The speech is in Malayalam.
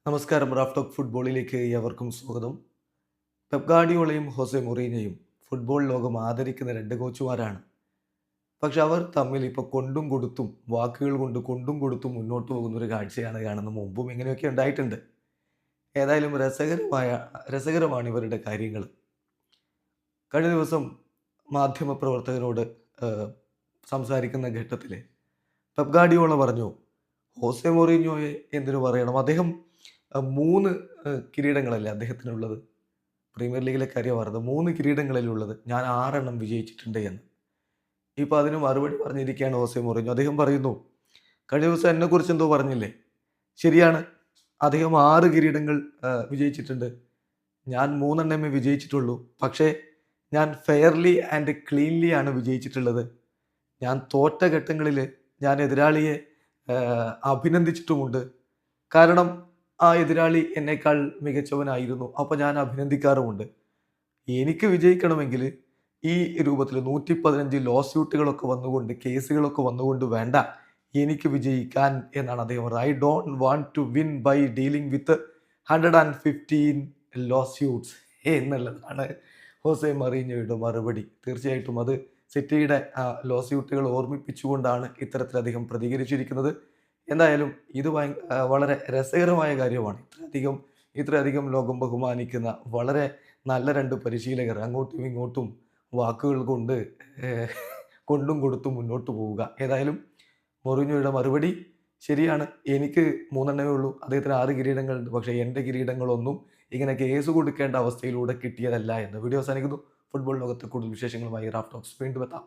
നമസ്കാരം. റാഫ് ടോക്ക് ഫുട്ബോളിലേക്ക് ഏവർക്കും സ്വാഗതം. പെപ് ഗാർഡിയോളയും ഹോസെ മൊറീനയും ഫുട്ബോൾ ലോകം ആദരിക്കുന്ന രണ്ട് കോച്ചുമാരാണ്. പക്ഷെ അവർ തമ്മിൽ ഇപ്പോൾ കൊണ്ടും കൊടുത്തും വാക്കുകൾ കൊണ്ട് കൊണ്ടും കൊടുത്തും മുന്നോട്ട് പോകുന്ന ഒരു കാഴ്ചയാണ് കാണുന്നത്. മുമ്പും ഇങ്ങനെയൊക്കെ ഉണ്ടായിട്ടുണ്ട്. ഏതായാലും രസകരമാണ് ഇവരുടെ കാര്യങ്ങൾ. കഴിഞ്ഞ ദിവസം മാധ്യമപ്രവർത്തകരോട് ഏഹ്, സംസാരിക്കുന്ന ഘട്ടത്തിൽ പെപ് ഗാർഡിയോള പറഞ്ഞു, ഹോസെ മൊറീഞ്ഞോയെ എന്തിനു പറയണം? അദ്ദേഹം 3 കിരീടങ്ങളല്ലേ അദ്ദേഹത്തിനുള്ളത്. പ്രീമിയർ ലീഗിലെ കാര്യമാണ് പറഞ്ഞത്. 3 കിരീടങ്ങളിലുള്ളത്. ഞാൻ 6 എണ്ണം വിജയിച്ചിട്ടുണ്ട് എന്ന്. ഇപ്പോൾ അതിന് മറുപടി പറഞ്ഞിരിക്കുകയാണ് ഹോസെ മൊറീഞ്ഞോ. അദ്ദേഹം പറയുന്നു, കഴിഞ്ഞ ദിവസം എന്നെക്കുറിച്ച് എന്തോ പറഞ്ഞില്ലേ? ശരിയാണ്. അദ്ദേഹം 6 കിരീടങ്ങൾ വിജയിച്ചിട്ടുണ്ട്. ഞാൻ 3 എണ്ണമേ വിജയിച്ചിട്ടുള്ളൂ. പക്ഷേ ഞാൻ ഫെയർലി ആൻഡ് ക്ലീൻലി ആണ് വിജയിച്ചിട്ടുള്ളത്. ഞാൻ തോറ്റ ഘട്ടങ്ങളിൽ ഞാൻ എതിരാളിയെ അഭിനന്ദിച്ചിട്ടുമുണ്ട്. കാരണം ആ എതിരാളി എന്നേക്കാൾ മികച്ചവനായിരുന്നു. അപ്പോൾ ഞാൻ അഭിനന്ദിക്കാറുമുണ്ട്. എനിക്ക് വിജയിക്കണമെങ്കിൽ ഈ രൂപത്തിൽ 115 ലോ സ്യൂട്ടുകളൊക്കെ വന്നുകൊണ്ട്, കേസുകളൊക്കെ വന്നുകൊണ്ട് വേണ്ട എനിക്ക് വിജയിക്കാൻ എന്നാണ് അദ്ദേഹം പറഞ്ഞത്. I don't want to win by dealing with 115 law suits എന്നുള്ളതാണ് ഹോസെ മറീഞ്ഞോയുടെ മറുപടി. തീർച്ചയായിട്ടും അത് സിറ്റിയുടെ ലോ സ്യൂട്ടുകൾ ഓർമ്മിപ്പിച്ചുകൊണ്ടാണ് ഇത്തരത്തിൽ അദ്ദേഹം പ്രതികരിച്ചിരിക്കുന്നത്. എന്തായാലും ഇത് വളരെ രസകരമായ കാര്യമാണ്. ഇത്രയധികം ലോകം ബഹുമാനിക്കുന്ന വളരെ നല്ല 2 പരിശീലകർ അങ്ങോട്ടും ഇങ്ങോട്ടും വാക്കുകൾ കൊണ്ട് ഏഹ്, കൊണ്ടും കൊടുത്തും മുന്നോട്ട് പോവുക. ഏതായാലും മൊറീഞ്ഞോയുടെ മറുപടി ശരിയാണ്. എനിക്ക് 3 എണ്ണമേ ഉള്ളൂ. അദ്ദേഹത്തിന് 6 കിരീടങ്ങളുണ്ട്. പക്ഷേ എൻ്റെ കിരീടങ്ങളൊന്നും ഇങ്ങനെ കേസ് കൊടുക്കേണ്ട അവസ്ഥയിലൂടെ കിട്ടിയതല്ല എന്ന്. വീഡിയോ അവസാനിക്കുന്നു. ഫുട്ബോൾ ലോകത്തെ കൂടുതൽ വിശേഷങ്ങളുമായി റാഫ് ടോക്സ് വീണ്ടും എത്താം.